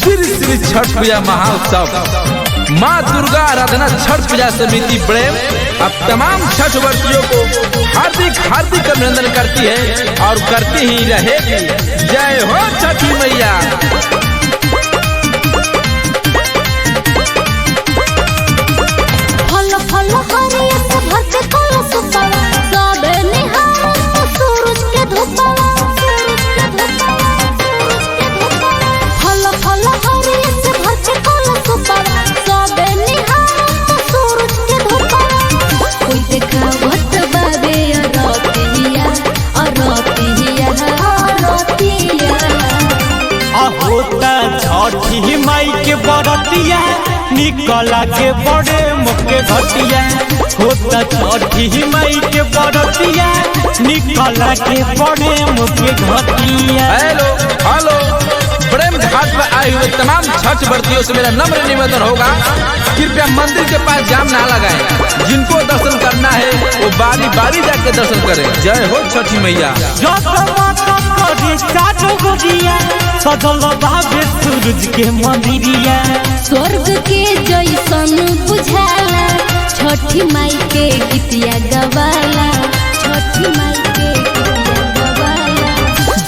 श्री श्री छठ पूजा महाउत्सव माँ दुर्गा आराधना छठ पूजा समिति ब्रेव अब तमाम छठ वर्तियों को हार्दिक हार्दिक अभिनंदन करती है और करती ही रहेगी। जय हो छठी मैया। छठी माई के बरतिया निकला के बड़े मुके घटिया होता छठी माई के बरतिया निकला के बड़े मुके घटिया। हेलो हेलो, प्रेम घाट पर आए हुए तमाम छठ व्रतियों से मेरा नम्र निवेदन होगा, कृपया मंदिर के पास जाम ना लगाएं। जिनको दर्शन करना है वो बारी बारी जाके दर्शन करें। जय हो छठी मैया। सजल बाबे सूरज के मंदिरिया स्वर्ग के जैसन बुझाला छठी माई के गीतिया गवाला, छठी माई के गीतिया गवाला।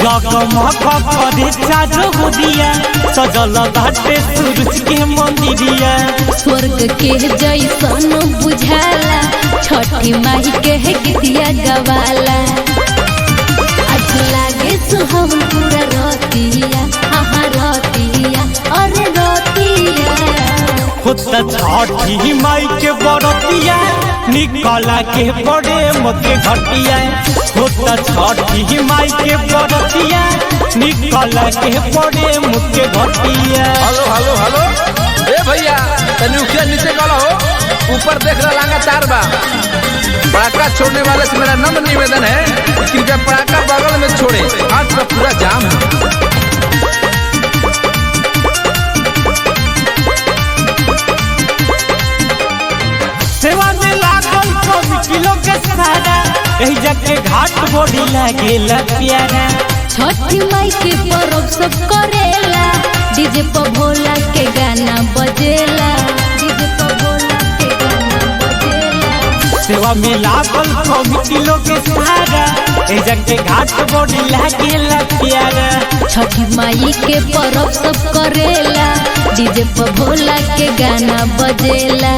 जगमग करे चारो गोदिया सजल बाटे सूरज के मंदिरिया स्वर्ग के जैसन बुझाला छठी माई के गीतिया गवाला। आज लागे सुहावन पूरा रतिया, हाँ रतिया अरे रतिया। होता छठी माई के बरतिया निकला के बड़े मुके घटिया होता छठी माई के बरतिया निकला के बड़े मुके घटिया। हेलो हेलो हेलो, ए भैया तनी उखिया नीचे गला हो, ऊपर देख रहा लांगा तार बा। पटाखा छोड़ने वाले से मेरा नम्र निवेदन है कि कृपया पटाखा बगल में छोड़े, हाथ में पूरा जाम है। सेवा में लागल किलो के सारा कहीं जाके घाट बोड़ी लागेला प्यारा। छठी माई के पर्व सब करेला डीजे पर भोला के गाना बजेला, डीजे पर भोला के गाना बजेला। सेवा में लागल किलो के सारा कहीं जाके घाट बोड़ी लागेला प्यारा। छठी माई के पर्व सब करेला डीजे पर भोला के गाना बजेला।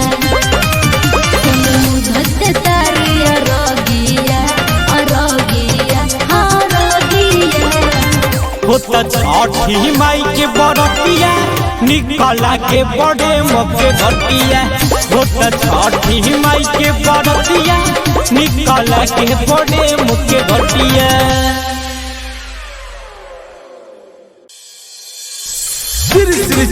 होता छठी माई के बरतिया निकला के बड़े मुके घटिया होता छठी माई के बरतिया निकला के बड़े मुके घटिया। श्री श्री